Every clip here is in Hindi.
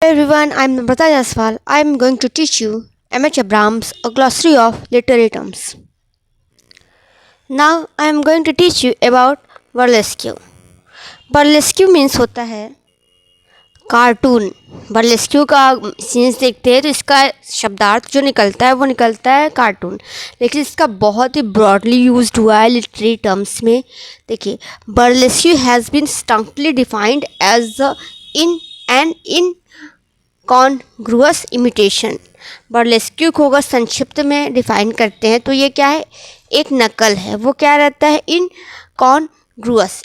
Hello everyone, I'm Namrata Jaswal. I'm going to teach you M.H. Abrams, a glossary of literary terms. Now I'm going to teach you about burlesque. Burlesque means होता है कार्टून। बर्लेस्क्यू का सीन्स देखते हैं तो इसका शब्दार्थ जो निकलता है वो निकलता है कार्टून, लेकिन इसका बहुत ही ब्रॉडली यूज्ड हुआ है लिटरेरी टर्म्स में। देखिए, burlesque has been strongly defined as incongruous imitation. Burlesque को अगर संक्षिप्त में डिफाइन करते हैं तो ये क्या है, एक नकल है। वो क्या रहता है, इनकॉन्ग्रुअस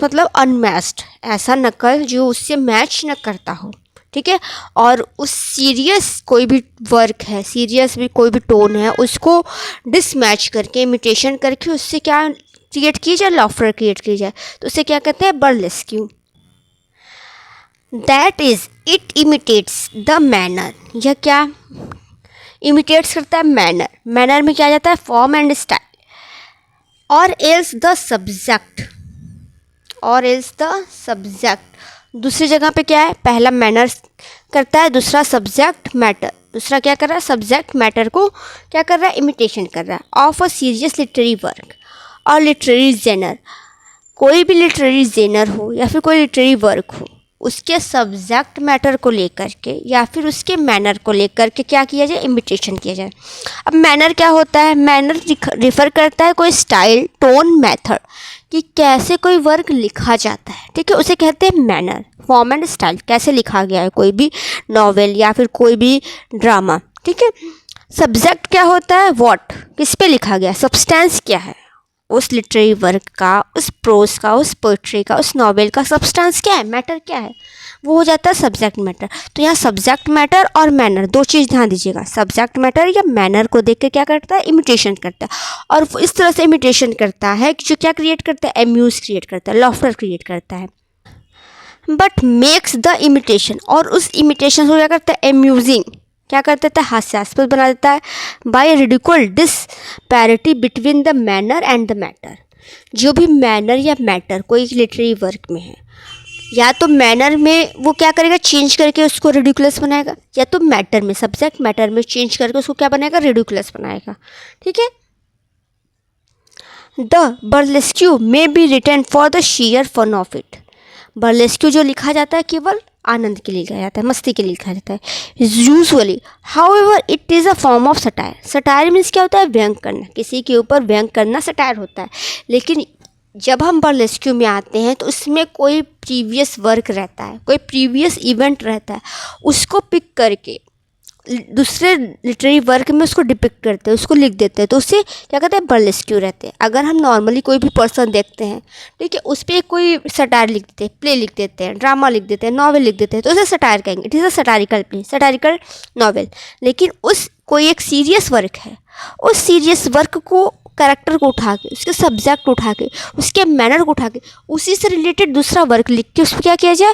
मतलब अनमैच्ड, ऐसा नकल जो उससे मैच न करता हो, ठीक है। और उस सीरियस कोई भी वर्क है, सीरियस भी कोई भी टोन है, उसको डिसमैच करके, इमिटेशन करके उससे क्या क्रिएट की जाए, लॉफ्टर क्रिएट की जाए, तो उसे क्या कहते हैं, burlesque. That is it imitates the manner. यह क्या इमिटेट्स करता है, मैनर में क्या जाता है, फॉर्म एंड स्टाइल। और एल्स द सब्जेक्ट, दूसरी जगह पे क्या है, पहला मैनर करता है, दूसरा सब्जेक्ट मैटर। दूसरा क्या कर रहा है, सब्जेक्ट मैटर को क्या कर रहा है, इमिटेशन कर रहा है of a serious literary work और लिटरेरी जेनर। कोई भी लिटरेरी जेनर हो या फिर कोई लिटरेरी वर्क हो, उसके सब्जेक्ट मैटर को लेकर के या फिर उसके मैनर को लेकर के क्या किया जाए, इमिटेशन किया जाए। अब मैनर क्या होता है, मैनर रिफ़र करता है कोई स्टाइल, टोन, मेथड कि कैसे कोई वर्क लिखा जाता है, ठीक है, उसे कहते हैं मैनर। फॉर्म एंड स्टाइल, कैसे लिखा गया है कोई भी नॉवेल या फिर कोई भी ड्रामा, ठीक है। सब्जेक्ट क्या होता है, व्हाट, किस पे लिखा गया, सब्सटेंस क्या है उस लिटरेरी वर्क का, उस प्रोज का, उस पोइट्री का, उस नॉवेल का सब्सटेंस क्या है, मैटर क्या है, वो हो जाता है सब्जेक्ट मैटर। तो यहाँ सब्जेक्ट मैटर और मैनर, दो चीज़ ध्यान दीजिएगा। सब्जेक्ट मैटर या मैनर को देख के क्या करता है, इमिटेशन करता है। और वो इस तरह से इमिटेशन करता है कि जो क्या क्रिएट करता है, एम्यूज क्रिएट करता है, लॉफ्टर क्रिएट करता है। बट मेक्स द इमिटेशन, और उस इमिटेशन को क्या करता है, एम्यूजिंग, क्या कर देता है, हास्यास्पद बना देता है। By ridicule disparity between the manner and the matter. जो भी मैनर या मैटर कोई लिटरेरी वर्क में है, या तो मैनर में वो क्या करेगा, चेंज करके उसको रिडिकुलस बनाएगा, या तो मैटर में, सब्जेक्ट मैटर में चेंज करके उसको क्या बनाएगा, रिडिकुलस बनाएगा, ठीक है। The burlesque may be written for the sheer fun of it. Burlesque जो लिखा जाता है केवल आनंद के लिए लिखा जाता है, मस्ती के लिए लिखा जाता है usually. However it is a form of satire. Satire means क्या होता है, व्यंग करना, किसी के ऊपर व्यंग करना सटायर होता है। लेकिन जब हम बर्लेस्क्यू में आते हैं तो उसमें कोई प्रीवियस वर्क रहता है, कोई प्रीवियस इवेंट रहता है, उसको पिक करके दूसरे लिटरेरी वर्क में उसको डिपिक्ट करते हैं, उसको लिख देते हैं, तो उससे क्या कहते हैं, बर्लेस्क्यू रहते हैं। अगर हम नॉर्मली कोई भी पर्सन देखते हैं, ठीक है, उस पर कोई सटायर लिख देते हैं, प्ले लिख देते हैं, ड्रामा लिख देते हैं, नॉवेल लिख देते हैं, तो उसे सटायर कहेंगे, it is a satirical play, satirical novel. लेकिन उस कोई एक सीरियस वर्क है, उस सीरियस वर्क को, कैरेक्टर को उठा के, उसके सब्जेक्ट को उठा के, उसके मैनर को उठा के, उसी से रिलेटेड दूसरा वर्क लिख के उसको क्या किया जाए,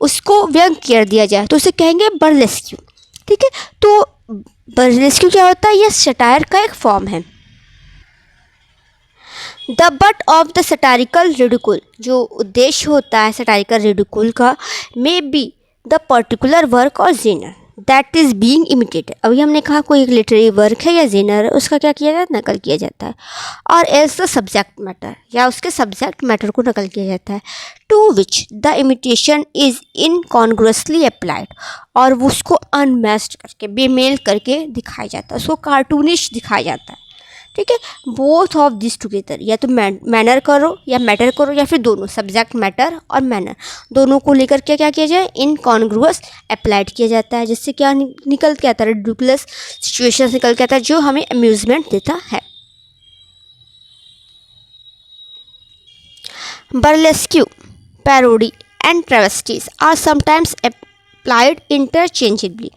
उसको व्यंग कर दिया जाए, तो उसे कहेंगे बर्लेस्क्यू, ठीक है। तो बर्लेस्क्यू क्या होता है, यह सटायर का एक फॉर्म है। The butt of the satirical ridicule, जो उद्देश्य होता है सटारिकल रिडिकुल का, may be the particular work और genre that is being imitated. अभी हमने कहा कोई एक लिटरेरी वर्क है या जेनर है, उसका क्या किया जाता है, नकल किया जाता है। और एल्स द सब्जेक्ट मैटर, या उसके सब्जेक्ट मैटर को नकल किया जाता है। To which the imitation is incongruously applied, और वो उसको अनमैच्ड करके, बेमेल करके दिखाया जाता है, उसको कार्टूनिश दिखाया जाता है, ठीक है। बोथ ऑफ दिस टुगेदर, या तो मैनर करो या मैटर करो, या फिर दोनों, सब्जेक्ट मैटर और मैनर, दोनों को लेकर के क्या किया जाए, इनकॉन्ग्रुअस अप्लाइड किया जाता है, जिससे क्या निकल के आता है, रिडिकुलस सिचुएशन निकल के आता है, जो हमें अम्यूजमेंट देता है। Burlesque, parody and travesties are sometimes applied interchangeably.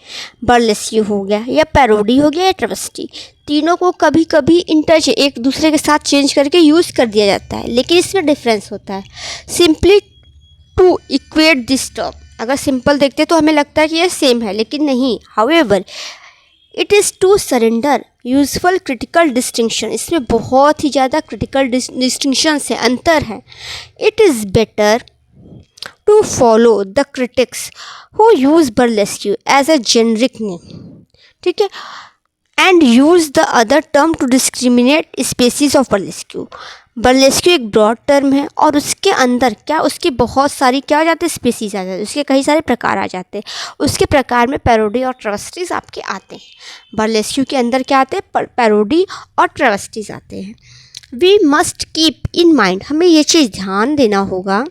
Burlesque हो गया, या पैरोडी हो गया, या ट्रेवेस्टी, तीनों को कभी कभी एक दूसरे के साथ चेंज करके यूज़ कर दिया जाता है, लेकिन इसमें डिफरेंस होता है। Simply to equate this term, अगर सिंपल देखते तो हमें लगता है कि ये सेम है, लेकिन नहीं। However it is to surrender useful critical distinction, इसमें बहुत ही ज़्यादा क्रिटिकल डिस्टिंक्शन है, अंतर है। It is better to follow the critics who use burlesque as a generic name, ठीक है, and use the other term to discriminate species of burlesque. Burlesque एक ब्रॉड टर्म है और उसके अंदर क्या उसकी बहुत सारी क्या आ जाते हैं स्पेसीज आ जाते हैं, उसके कई सारे प्रकार आ जाते हैं। उसके प्रकार में पैरोडी और ट्रेवेस्टीज आपके आते हैं। बर्लेस्क्यू के अंदर क्या आते हैं, पैरोडी और ट्रेवेस्टीज आते हैं। We must keep in mind, हमें ये चीज़ ध्यान देना होगा,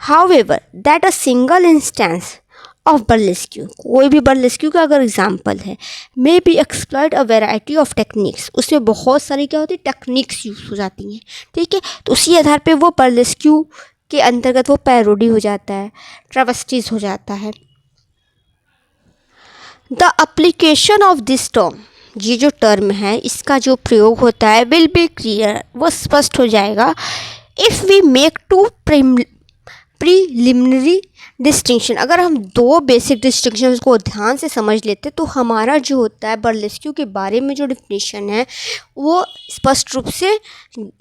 however that a single instance of burlesque, कोई भी बर्लेस्क्यू का अगर एग्जाम्पल है, may be exploit a variety of techniques, उसमें बहुत सारी क्या होती है टेक्निक्स यूज हो जाती हैं, ठीक है। तो उसी आधार पे वो बर्लेस्क्यू के अंतर्गत वो पैरोडी हो जाता है, ट्रेवेस्टीज हो जाता है। The application of this term, ये जो टर्म है इसका जो प्रयोग होता है, विल बी क्लियर, वो स्पष्ट हो जाएगा। If we make two preliminary distinction, अगर हम दो बेसिक डिस्टिंक्शन को ध्यान से समझ लेते तो हमारा जो होता है बर्लेस्क्यू के बारे में जो डिफिनेशन है वो स्पष्ट रूप से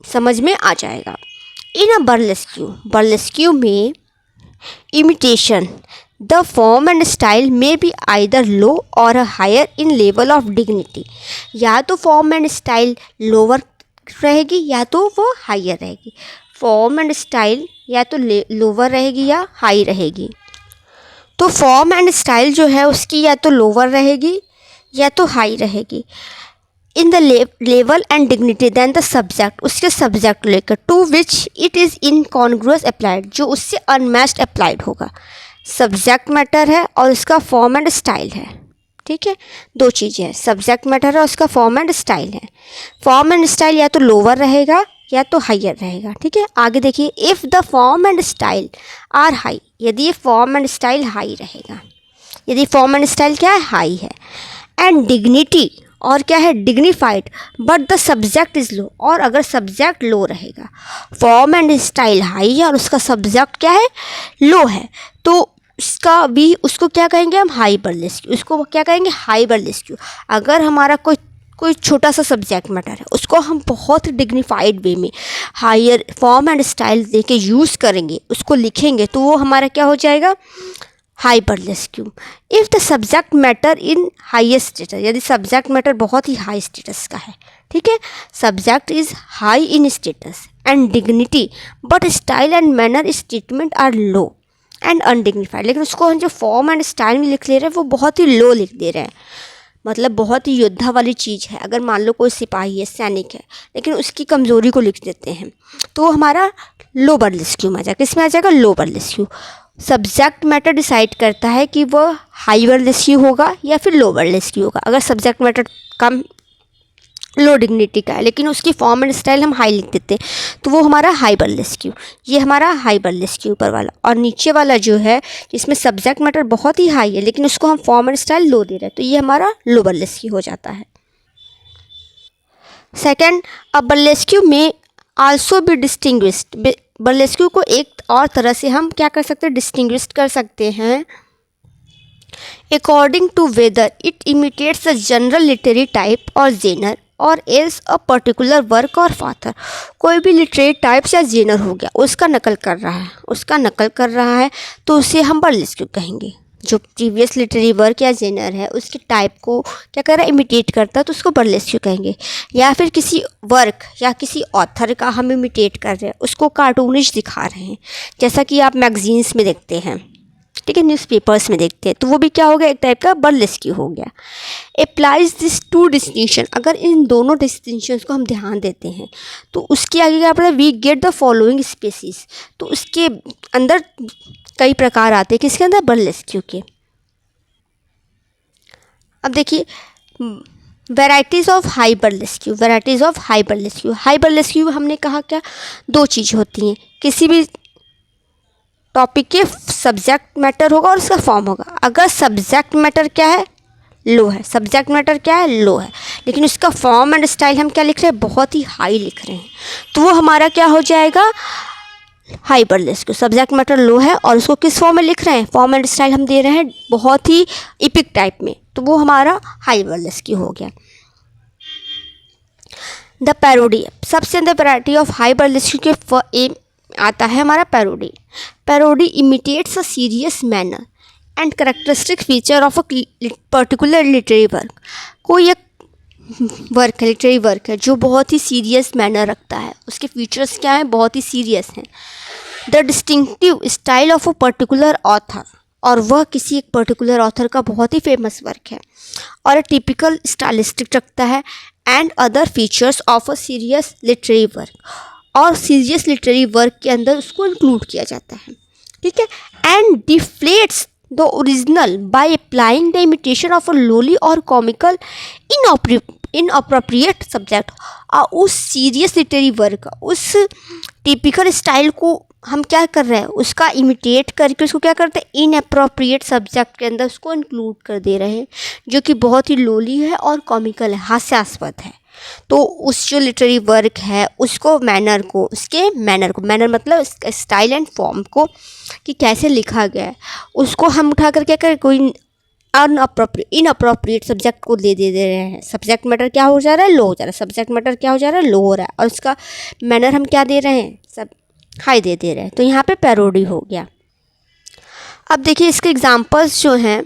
समझ में आ जाएगा। इन अ बर्लेस्क्यू में imitation, the form and style में बी आइदर लो और higher in level of dignity, या तो फॉर्म एंड स्टाइल लोअर रहेगी या तो वो हायर रहेगी। फॉर्म एंड स्टाइल या तो लोअर रहेगी या हाई रहेगी। तो फॉर्म एंड स्टाइल जो है उसकी या तो लोअर रहेगी या तो हाई रहेगी। In the level and dignity then the subject, उसके सब्जेक्ट लेकर, टू विच इट इज़ इनकॉन्ग्रुअस अप्लाइड, जो उससे अनमैच्ड अप्लाइड होगा। सब्जेक्ट मैटर है और उसका फॉर्म एंड स्टाइल है, ठीक है, दो चीज़ें हैं, सब्जेक्ट मैटर है, उसका फॉर्म एंड स्टाइल है। फॉर्म एंड स्टाइल या तो लोअर रहेगा या तो हायर रहेगा, ठीक है। आगे देखिए, if the form and style are high, यदि ये फॉर्म एंड स्टाइल हाई रहेगा, यदि फॉर्म एंड स्टाइल क्या है, हाई है, एंड डिग्निटी, और क्या है, dignified, but the subject is low, और अगर सब्जेक्ट लो रहेगा, फॉर्म एंड स्टाइल हाई है और उसका सब्जेक्ट क्या है, लो है, तो उसका भी, उसको क्या कहेंगे हम, हाई बर्लेस्क्यू, उसको क्या कहेंगे, हाई बर्लेस्क्यू। अगर हमारा कोई छोटा सा सब्जेक्ट मैटर है, उसको हम बहुत डिग्निफाइड वे में हायर फॉर्म एंड स्टाइल देके यूज़ करेंगे, उसको लिखेंगे, तो वो हमारा क्या हो जाएगा, high burlesque. If the subject matter in highest status, यदि सब्जेक्ट मैटर बहुत ही हाई स्टेटस का है, ठीक है, subject is high in status and dignity, but style and manner statement are low and undignified, लेकिन उसको हम जो फॉर्म एंड स्टाइल में लिख ले रहे हैं वो बहुत ही लो लिख दे रहे हैं, मतलब बहुत ही योद्धा वाली चीज़ है। अगर मान लो कोई सिपाही है, सैनिक है, लेकिन उसकी कमज़ोरी को लिख देते हैं, तो हमारा लो बर्लेस्क्यू में आ जाएगा। किसमें आ जाएगा, लो बर्लेस्क्यू। सब्जेक्ट मैटर डिसाइड करता है कि वह हाई बर्लेस्क्यू होगा या फिर लो बर्लेस्क्यू होगा। अगर सब्जेक्ट मैटर कम लो डिग्निटी का है लेकिन उसकी फॉर्म एंड स्टाइल हम हाई लिख देते हैं, तो वो हमारा हाई बर्लेस्क्यू, ये हमारा हाई बर्लेस्क्यू ऊपर वाला। और नीचे वाला जो है जिसमें सब्जेक्ट मैटर बहुत ही हाई है लेकिन उसको हम फॉर्म एंड स्टाइल लो दे रहे हैं, तो ये हमारा लो बर्लेस्क्यू हो जाता है। सेकेंड, अ बर्लेस्क्यू में आल्सो बी डिस्टिंग्विश्ड, बर्लेस्क्यू को एक और तरह से हम क्या कर सकते हैं, डिस्टिंग्विश कर सकते हैं, according to whether it imitates a general literary type और जेनर और एल्स अ पर्टिकुलर वर्क और फाथर। कोई भी लिटरेरी टाइप्स या जेनर हो गया, उसका नकल कर रहा है, तो उसे हम बर्लेस्क्यू कहेंगे। जो प्रीवियस लिटरेरी वर्क या जेनर है उसके टाइप को क्या कर रहा है, इमिटेट करता है, तो उसको बर्लेस्क्यू कहेंगे। या फिर किसी वर्क या किसी ऑथर का हम इमिटेट कर रहे हैं, उसको कार्टूनिश दिखा रहे हैं, जैसा कि आप मैगजीन्स में देखते हैं, ठीक है, न्यूज़पेपर्स में देखते हैं, तो वो भी क्या हो गया, एक टाइप का बर्लेस्क्यू हो गया। अप्लाइज दिस टू डिस्टिंक्शन, अगर इन दोनों डिस्टिंक्शंस को हम ध्यान देते हैं तो उसके आगे क्या पड़ता है, we get the following species, तो उसके अंदर कई प्रकार आते हैं, किसके अंदर, बर्लेस्क्यू के। अब देखिए, वैराइटीज़ ऑफ हाई बर्लेस्क्यू, हाई बर्लेस्क्यू हमने कहा क्या, दो चीज़ होती हैं, किसी भी टॉपिक के सब्जेक्ट मैटर होगा और उसका फॉर्म होगा। अगर सब्जेक्ट मैटर क्या है, लो है, लेकिन उसका फॉर्म एंड स्टाइल हम क्या लिख रहे हैं, बहुत ही हाई लिख रहे हैं, तो वो हमारा क्या हो जाएगा, हाई बर्लेस्क्यू। सब्जेक्ट मैटर लो है और उसको किस फॉर्म में लिख रहे हैं, फॉर्म एंड स्टाइल हम दे रहे हैं बहुत ही इपिक टाइप में, तो वो हमारा हाई बर्लेस्क्यू हो गया। द पैरोडी, सबसे अंदर वैरायटी ऑफ हाई बर्लेस्क्यू के आता है हमारा parody. Parody imitates a serious manner and characteristic feature of a particular literary work. कोई एक वर्क है, लिटरेरी वर्क है जो बहुत ही सीरियस मैनर रखता है, उसके फीचर्स क्या हैं, बहुत ही सीरियस हैं। The distinctive style of a particular author, और वह किसी एक पर्टिकुलर ऑथर का बहुत ही फेमस वर्क है, और अ टिपिकल स्टाइलिस्टिक रखता है, and other features of a serious literary work, और सीरियस लिटरेरी वर्क के अंदर उसको इंक्लूड किया जाता है, ठीक है। And deflates the original by applying the imitation of a lowly और कॉमिकल इनअप्रोप्रिएट सब्जेक्ट। और उस सीरियस लिटरेरी वर्क, उस टिपिकल स्टाइल को हम क्या कर रहे हैं, उसका इमिटेट करके उसको क्या करते हैं, इनअप्रोप्रिएट सब्जेक्ट के अंदर उसको इंक्लूड कर दे रहे हैं, जो कि बहुत ही लोली है और कॉमिकल है, हास्यास्पद है। तो उस जो लिटरेरी वर्क है उसको मैनर को, उसके मैनर को, मैनर मतलब स्टाइल एंड फॉर्म को, कि कैसे लिखा गया है, उसको हम उठा कर क्या करें, कोई इनअप्रोप्रिएट सब्जेक्ट को दे रहे हैं। सब्जेक्ट मैटर क्या हो जा रहा है, लो हो जा रहा है। सब्जेक्ट मैटर क्या हो जा रहा है, लो हो रहा है, और उसका मैनर हम क्या दे रहे हैं, सब हाई दे रहे हैं। तो यहाँ पे पैरोडी हो गया। अब देखिए इसके एग्जांपल्स जो हैं,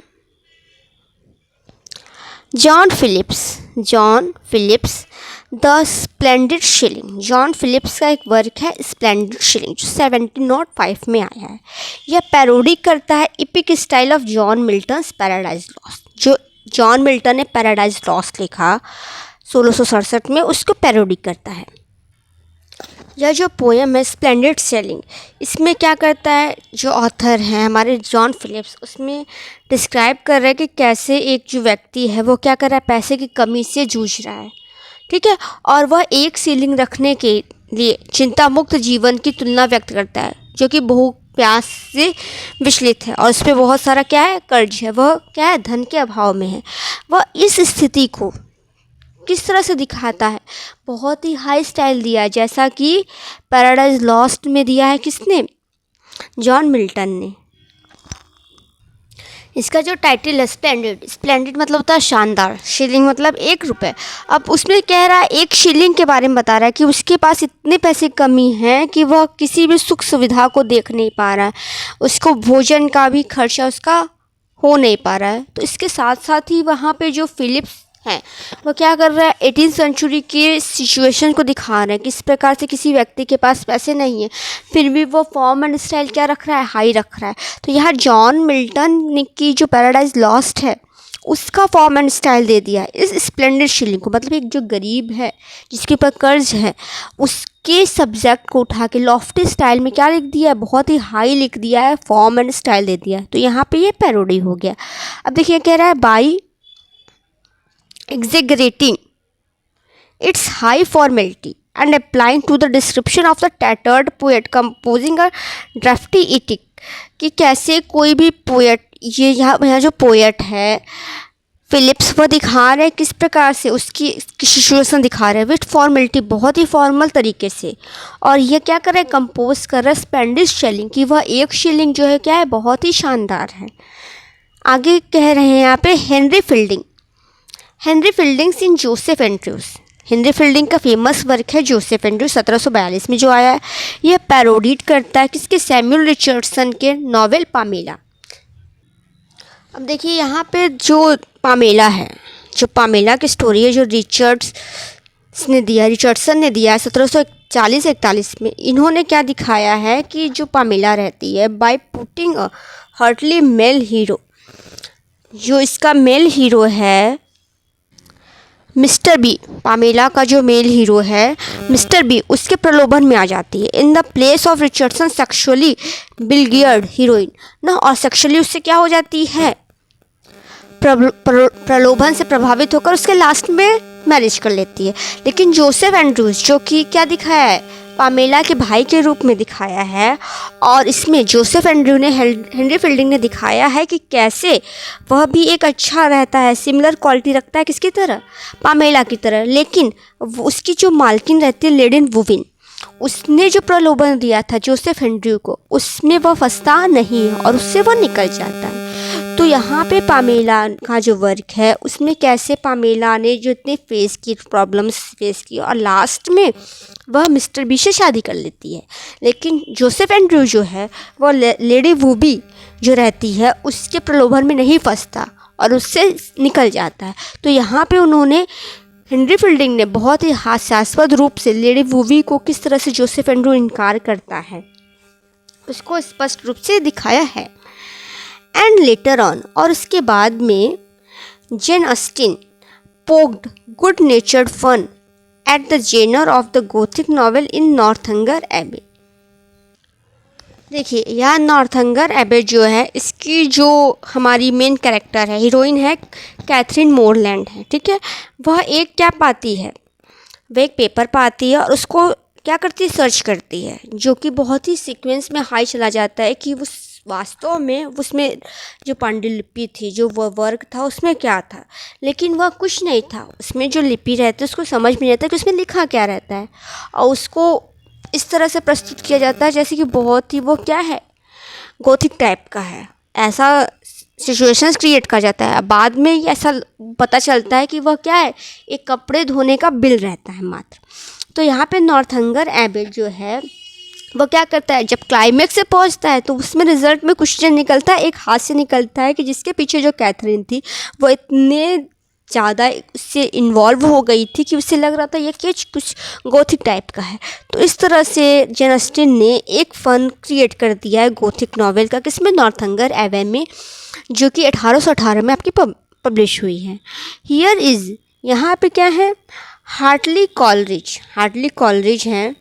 John Phillips the splendid shilling. John Phillips का एक वर्क है स्प्लेंडिड शिलिंग, जो 1705 में आया है। यह पैरोडी करता है EPIC style of John Milton's paradise lost. जो जॉन मिल्टन ने पैराडाइज लॉस्ट लिखा 1667 में, उसको पैरोडी करता है। यह जो पोएम है स्प्लेंडिड शिलिंग, इसमें क्या करता है, जो ऑथर हैं हमारे जॉन फिलिप्स, उसमें डिस्क्राइब कर रहे हैं कि कैसे एक जो व्यक्ति है वो क्या कर रहा है, पैसे की कमी से जूझ रहा है, ठीक है, और वह एक सीलिंग रखने के लिए चिंता मुक्त जीवन की तुलना व्यक्त करता है, जो कि भूख प्यास से विचलित है, और उस पर बहुत सारा क्या है, कर्ज है, वह क्या है, धन के अभाव में है। वह इस स्थिति को किस तरह से दिखाता है, बहुत ही हाई स्टाइल दिया है, जैसा कि पैराडाइज लॉस्ट में दिया है, किसने, जॉन मिल्टन ने। इसका जो टाइटल है स्प्लेंडिड मतलब होता है शानदार, शिलिंग मतलब 1 रुपये। अब उसमें कह रहा है, एक शिलिंग के बारे में बता रहा है कि उसके पास इतने पैसे कमी है कि वह किसी भी सुख सुविधा को देख नहीं पा रहा है, उसको भोजन का भी खर्चा उसका हो नहीं पा रहा है। तो इसके साथ साथ ही वहाँ पे जो फिलिप्स हैं वो क्या कर रहा है, 18वीं सेंचुरी के सिचुएशन को दिखा रहे हैं, किस प्रकार से किसी व्यक्ति के पास पैसे नहीं है, फिर भी वो फॉर्म एंड स्टाइल क्या रख रहा है, हाई रख रहा है। तो यहाँ जॉन मिल्टन की जो पैराडाइज लॉस्ट है उसका फॉर्म एंड स्टाइल दे दिया है इस स्प्लेंडिड शिलिंग को। मतलब एक जो गरीब है जिसके ऊपर कर्ज है, उसके सब्जेक्ट को उठा के लॉफ्टी स्टाइल में क्या लिख दिया है, बहुत ही हाई लिख दिया है, फॉर्म एंड स्टाइल दे दिया है। तो यहाँ पे ये पैरोडी हो गया। अब देखिए कह रहा है, by exaggerating its high formality and applying to the description of the tattered poet composing a drafty epic, कि कैसे कोई भी पोएट, ये यहाँ जो पोएट है फिलिप्स, वो दिखा रहे हैं किस प्रकार से उसकी सिचुएशन दिखा रहे हैं विथ फॉर्मेलिटी, बहुत ही फॉर्मल तरीके से। और ये क्या कर रहे हैं, कंपोज कर रहा है स्प्लेंडिड शिलिंग, कि वह एक शिलिंग जो है क्या है, बहुत ही शानदार है। आगे कह रहे हैं यहाँ पे हेनरी फिल्डिंग्स इन जोसेफ एंड्रयूज। हेनरी फिल्डिंग का फेमस वर्क है जोसेफ एंड्रयूज 1742 में जो आया है। यह पैरोडीड करता है किसके, सैमुअल रिचर्डसन के नॉवेल पामेला। अब देखिए यहाँ पे जो पामेला है, जो पामेला की स्टोरी है, जो रिचर्डसन ने दिया है 1740-41 में। इन्होंने क्या दिखाया है कि जो पामेला रहती है, by putting a heartily male hero, जो इसका मेल हीरो है मिस्टर बी, पामेला का जो मेल हीरो है मिस्टर बी, उसके प्रलोभन में आ जाती है। In the place of Richardson sexually beleaguered heroine ना, और सेक्सुअली उससे क्या हो जाती है, प्रलोभन से प्रभावित होकर उसके लास्ट में मैरिज कर लेती है। लेकिन जोसेफ एंड्रयूज जो कि क्या दिखाया है, पामेला के भाई के रूप में दिखाया है, और इसमें जोसेफ एंड्रयू ने हेनरी फिल्डिंग ने दिखाया है कि कैसे वह भी एक अच्छा रहता है, सिमिलर क्वालिटी रखता है किसकी तरह, पामेला की तरह। लेकिन उसकी जो मालकिन रहती है लेडी वुविन, उसने जो प्रलोभन दिया था जोसेफ एंड्रयू को, उसमें वह फंसता नहीं है और उससे वह निकल जाता है। तो तो यहाँ पे पामेला का जो वर्क है उसमें कैसे पामेला ने जो इतने फेस की प्रॉब्लम्स फेस की और लास्ट में वह मिस्टर बी से शादी कर लेती है। लेकिन जोसेफ एंड्रू जो है वह लेडी वूबी जो रहती है उसके प्रलोभन में नहीं फंसता और उससे निकल जाता है। तो यहाँ पे उन्होंने हेनरी फील्डिंग ने बहुत ही हास्यास्पद रूप से लेडी वूबी को किस तरह से जोसेफ एंड्रू इनकार करता है उसको स्पष्ट रूप से दिखाया है। एंड लेटर ऑन, और उसके बाद में Jane Austen poked good natured fun at the genre of the gothic novel in Northanger Abbey. देखिए यह नॉर्थंगर एबे जो है इसकी जो हमारी मेन कैरेक्टर है हीरोइन है कैथरीन मोरलैंड है, ठीक है। वह एक क्या पाती है, वह एक पेपर पाती है और उसको क्या करती है, सर्च करती है, जो कि बहुत ही सीक्वेंस में हाई चला जाता है कि उस वास्तव में उसमें जो पांडुलिपि थी, जो वह वर्क था उसमें क्या था, लेकिन वह कुछ नहीं था। उसमें जो लिपि रहती है उसको समझ में नहीं आता कि उसमें लिखा क्या रहता है और उसको इस तरह से प्रस्तुत किया जाता है जैसे कि बहुत ही वो क्या है, गोथिक टाइप का है, ऐसा सिचुएशंस क्रिएट कर जाता है। बाद में ऐसा पता चलता है कि वह क्या है, एक कपड़े धोने का बिल रहता है मात्र। तो यहाँ पे नॉर्थंगर एबे जो है वो क्या करता है, जब क्लाइमेक्स से पहुँचता है तो उसमें रिजल्ट में कुछ नहीं निकलता है, एक हास्य निकलता है कि जिसके पीछे जो कैथरीन थी वो इतने ज़्यादा उससे इन्वॉल्व हो गई थी कि उससे लग रहा था ये कुछ गोथिक टाइप का है। तो इस तरह से जेन ऑस्टिन ने एक फ़न क्रिएट कर दिया है गोथिक नॉवेल का, किसमें, नॉर्थंगर एबे में, जो कि 1818 में आपकी पब्लिश हुई है। हियर इज़, यहाँ पे क्या है, हार्टली कॉलरिज हैं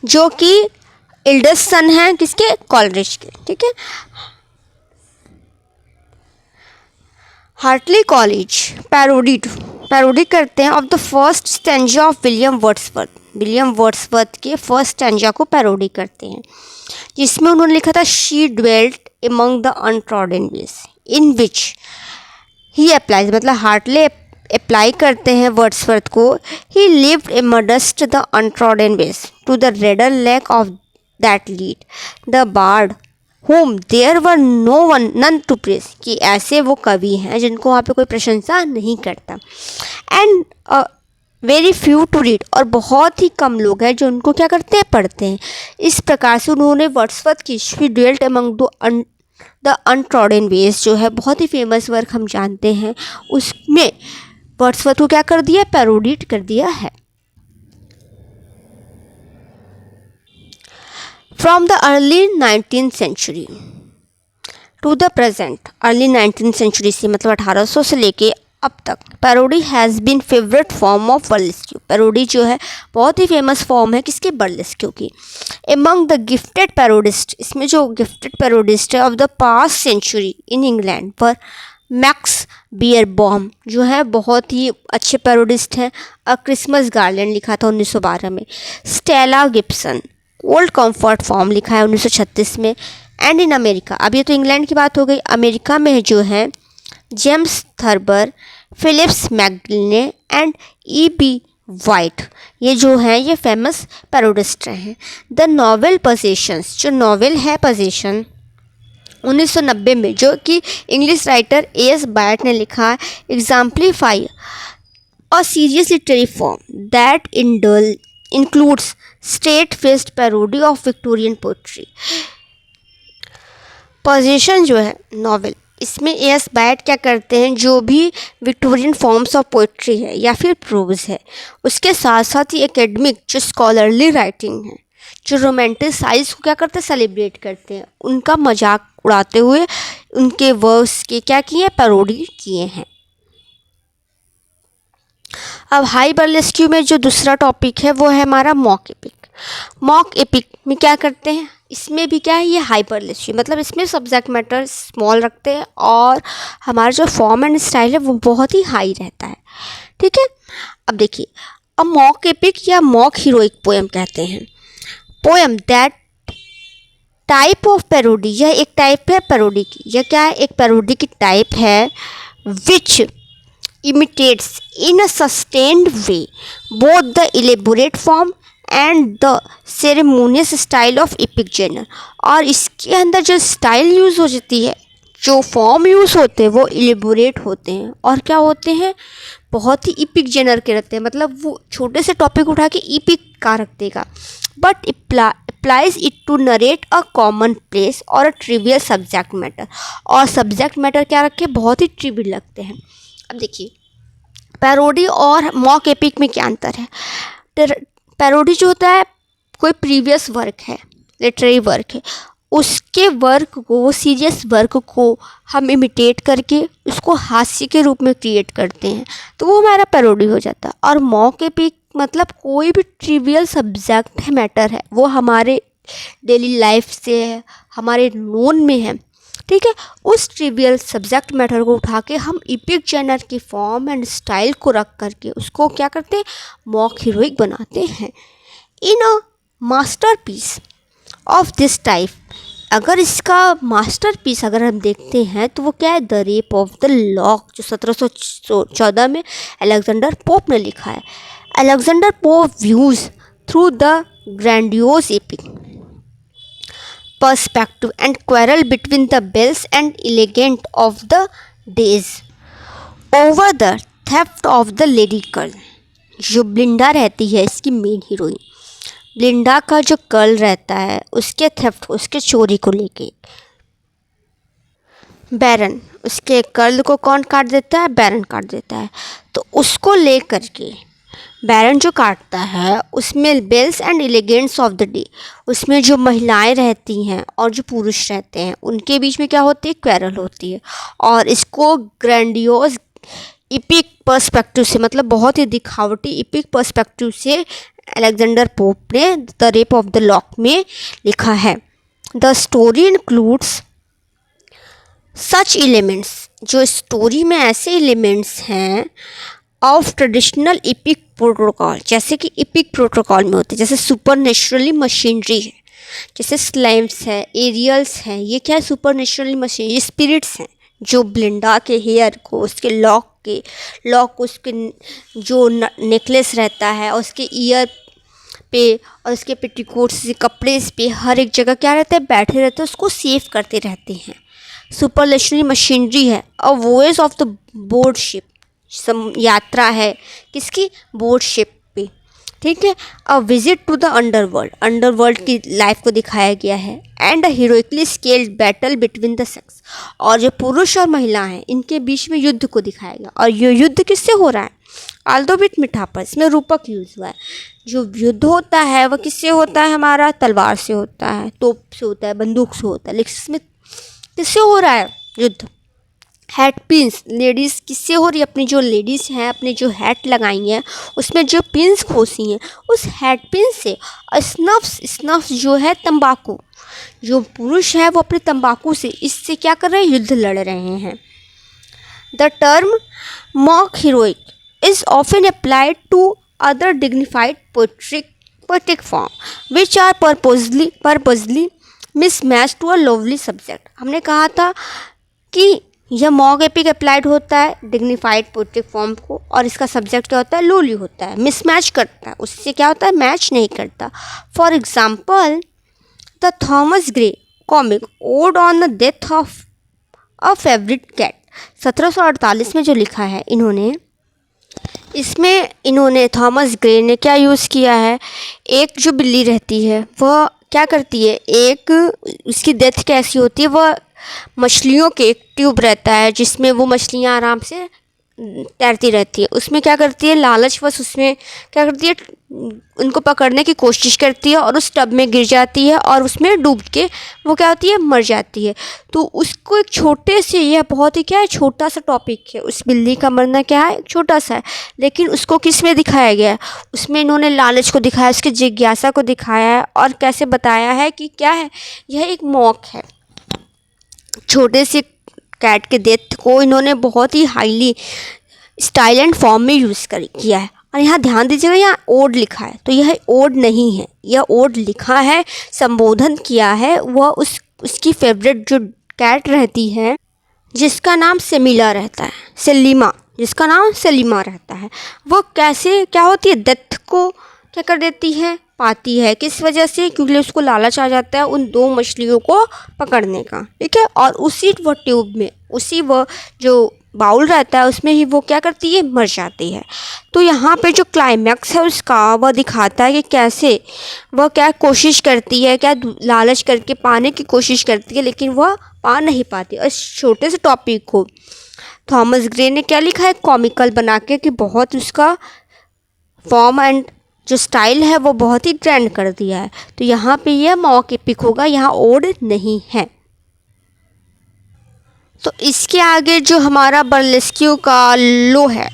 जो कि एल्डेस्ट सन हैं किसके, कॉलरिज के, ठीक है। हार्टली कॉलेज पैरोडी करते हैं of the first stanza of William Wordsworth के फर्स्ट स्टैंजा को पैरोडी करते हैं, जिसमें उन्होंने लिखा था she dwelt among the untrodden ways in which he applies, मतलब हार्टली अप्लाई करते हैं वर्ड्सवर्थ को, he lived amidst the untrodden ways to the Rydal lake of that lead the bard whom there were none to praise, कि ऐसे वो कवि हैं जिनको वहाँ पे कोई प्रशंसा नहीं करता, and very few to read, और बहुत ही कम लोग हैं जो उनको क्या करते हैं, पढ़ते हैं। इस प्रकार से उन्होंने वर्ड्सवर्थ की she dwelt among the untrodden ways जो है बहुत ही फेमस वर्क हम जानते हैं, उसमें वर्ड्सवर्थ को क्या कर दिया, पैरोडीड कर दिया है। From the early 19th century to the present, early 19th century से मतलब 1800 से लेके अब तक, parody has been favourite form of burlesque. Parody जो है बहुत ही फेमस फॉर्म है किसके, बर्लेस्क्यू की। एमंग द गिफ्टेड पैरोडिस्ट, इसमें जो गिफ्टेड पैरोडिस्ट है of the past century in England पर मैक्स बियरबॉम जो है बहुत ही अच्छे पैरोडिस्ट हैं। अ क्रिसमस गार्लैंड लिखा था 1912 में। Stella Gibson old comfort form लिखा है 1936 में। एंड इन अमेरिका, अब ये तो इंग्लैंड की बात हो गई, अमेरिका में जो है James Thurber, Phillips McGinley and E.B. White, ये जो हैं ये फेमस पैरोडिस्ट हैं। द नॉवेल पोजेशंस, जो नॉवेल है पोजेशन 1990 में, जो कि इंग्लिश राइटर A.S. बायट ने लिखा है, exemplify a serious literary form that includes straight-faced parody of Victorian poetry। Position जो है नॉवेल, इसमें A.S. बायट क्या करते हैं, जो भी विक्टोरियन फॉर्म्स ऑफ पोइट्री है या फिर प्रोज है उसके साथ साथ ही एकेडमिक जो स्कॉलरली राइटिंग है, जो रोमांटिसाइज को क्या करते हैं, सेलिब्रेट करते हैं, उनका मजाक उड़ाते हुए उनके वर्क्स के क्या किए, पैरोडी किए हैं। अब हाई बर्लेस्क्यू में जो दूसरा टॉपिक है वो है हमारा मॉक एपिक। मॉक एपिक में क्या करते हैं, इसमें भी क्या है, ये हाई बर्लेस्क्यू, मतलब इसमें सब्जेक्ट मैटर स्मॉल रखते हैं और हमारा जो फॉर्म एंड स्टाइल है वो बहुत ही हाई रहता है, ठीक है। अब देखिए, अब मॉक एपिक या मॉक हीरोइक पोएम कहते हैं, poem that type of parody, यह एक टाइप है पैरोडी की, यह क्या है, एक पैरोडी की टाइप है विच imitates in a sustained way both the elaborate form and the ceremonious style of epic genre। और इसके अंदर जो स्टाइल यूज़ हो जाती है जो फॉर्म यूज़ होते हैं वो इलेबोरेट होते हैं और क्या होते हैं, बहुत ही इपिक जेनर के रहते हैं, मतलब वो छोटे से टॉपिक उठा के इपिक का रख देगा। But applies it to narrate a common place or a trivial subject matter। और सब्जेक्ट मैटर क्या रखे, बहुत ही ट्रिवियल लगते हैं। अब देखिए पैरोडी और मॉक एपिक में क्या अंतर है। पैरोडी जो होता है कोई प्रीवियस वर्क है, लिटरेरी वर्क है, उसके वर्क को, सीरियस वर्क को हम इमिटेट करके उसको हास्य के रूप में क्रिएट करते हैं, तो वो हमारा पैरोडी हो जाता है। और मॉक एपिक मतलब कोई भी ट्रिवियल सब्जेक्ट है, मैटर है, वो हमारे डेली लाइफ से है, हमारे नोन में है, ठीक है, उस ट्रिवियल सब्जेक्ट मैटर को उठा के हम इपिक जेनर की फॉर्म एंड स्टाइल को रख करके उसको क्या करते हैं, मॉक हीरोइक बनाते हैं। In a masterpiece of this type, अगर इसका मास्टरपीस अगर हम देखते हैं तो वो क्या है, the rape of the lock, जो 1714 में अलेक्जेंडर पोप ने लिखा है। Alexander pope views through the grandiose epic perspective and quarrel between the belles and elegant of the days over the theft of the lady girl। जो ब्लिंडा रहती है इसकी मेन हीरोइन, ब्लिंडा का जो कर्ल रहता है उसके थेफ्ट, उसके चोरी को लेके बैरन, उसके कर्ल को कौन काट देता है, बैरन काट देता है। तो उसको लेकर के बैरन जो काटता है उसमें belles and elegants of the day, उसमें जो महिलाएं रहती हैं और जो पुरुष रहते हैं उनके बीच में क्या होती है, क्वेरल होती है। और इसको ग्रैंडियोस इपिक पर्सपेक्टिव से, मतलब बहुत ही दिखावटी इपिक पर्सपेक्टिव से अलेक्जेंडर पोप ने the rape of the lock में लिखा है। The story includes such elements, जो स्टोरी में ऐसे एलिमेंट्स हैं ऑफ ट्रेडिशनल इपिक प्रोटोकॉल, जैसे कि इपिक प्रोटोकॉल में होते हैं, जैसे सुपर नेचुरली मशीनरी है, जैसे स्लाइम्स है, एरियल्स हैं, ये क्या है, सुपर नेचुरली मशीनरी स्पिरिट्स हैं, जो ब्लिंडा के हेयर को, उसके लॉक को, उसके जो नेकलेस रहता है और उसके ईयर पे और उसके पेटीकोट्स कपड़े पे हर एक जगह क्या रहता है, बैठे रहते हैं, उसको सेव करते रहते हैं। सुपर नेचुरली मशीनरी है। A voice of the board ship, यात्रा है किसकी, बोर्ड शिप पे, ठीक है। A visit to the underworld, underworld की लाइफ को दिखाया गया है। And a heroically scaled battle between the sex, और जो पुरुष और महिला हैं इनके बीच में युद्ध को दिखाया गया। और ये युद्ध किससे हो रहा है, आल्दो बिट मिठापा, इसमें रूपक यूज़ हुआ है। जो युद्ध होता है वह किससे होता है, हमारा तलवार से होता है, तोप से होता है, बंदूक से होता है, लेकिन इसमें किससे हो रहा है युद्ध, हैट पिन्स, लेडीज़ किससे हो रही है, अपनी जो लेडीज़ हैं अपने जो हैट लगाई हैं उसमें जो पिन्स खोसी हैं उस हैट पिन से। स्नफ्स जो है तंबाकू, जो पुरुष है वो अपने तंबाकू से इससे क्या कर रहे हैं, युद्ध लड़ रहे हैं। The term mock heroic is often applied to other dignified poetic form which are purposely mismatched to a lovely subject। हमने कहा था कि यह मॉक एपिक अप्लाइड होता है डिग्निफाइड पोएटिक फॉर्म को, और इसका सब्जेक्ट क्या होता है, लोली होता है, मिसमैच करता है, उससे क्या होता है, मैच नहीं करता। For example the Thomas Gray comic ode on the death of a favourite cat, 1748 में जो लिखा है इन्होंने, इसमें इन्होंने थॉमस ग्रे ने क्या यूज़ किया है, एक जो बिल्ली रहती है वह क्या करती है, एक उसकी डेथ कैसी होती है, वह मछलियों के एक ट्यूब रहता है जिसमें वो मछलियाँ आराम से तैरती रहती है, उसमें क्या करती है, लालचवश उसमें क्या करती है, उनको पकड़ने की कोशिश करती है और उस टब में गिर जाती है और उसमें डूब के वो क्या होती है, मर जाती है। तो उसको एक छोटे से, यह बहुत ही क्या है, छोटा सा टॉपिक है, उस बिल्ली का मरना क्या है, छोटा सा है, लेकिन उसको किस में दिखाया गया है, उसमें इन्होंने लालच को दिखाया, उसकी जिज्ञासा को दिखाया है और कैसे बताया है कि क्या है, यह एक मॉक है। छोटे से कैट के डेथ को इन्होंने बहुत ही हाईली स्टाइल एंड फॉर्म में यूज़ किया है। और यहाँ ध्यान दीजिएगा, यहाँ ओड लिखा है, तो यह ओड नहीं है, यह ओड लिखा है, संबोधन किया है वह उसकी फेवरेट जो कैट रहती है जिसका नाम सेमिला रहता है, सेलिमा, जिसका नाम सेलिमा रहता है। वो कैसे क्या होती है, डेथ को क्या कर देती है, पाती है। किस वजह से? क्योंकि उसको लालच आ जाता है उन दो मछलियों को पकड़ने का, ठीक है। और उसी वो ट्यूब में, उसी वो जो बाउल रहता है उसमें ही वो क्या करती है, मर जाती है। तो यहाँ पे जो क्लाइमैक्स है उसका वह दिखाता है कि कैसे वह क्या कोशिश करती है, क्या लालच करके पाने की कोशिश करती है, लेकिन वह पा नहीं पाती। और इस छोटे से टॉपिक को थॉमस ग्रे ने क्या लिखा है, कॉमिकल बना के, कि बहुत उसका फॉर्म एंड जो स्टाइल है वो बहुत ही ग्रैंड कर दिया है। तो यहाँ पे यह मॉक एपिक होगा, यहाँ ओड नहीं है। तो इसके आगे जो हमारा बर्लेस्क्यू का लो है,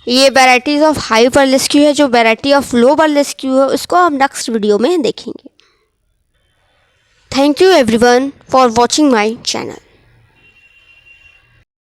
ये वैराइटीज़ ऑफ हाई बर्लेस्क्यू है। जो वैरायटी ऑफ लो बर्लेस्क्यू है उसको हम नेक्स्ट वीडियो में देखेंगे। Thank you everyone for watching my channel.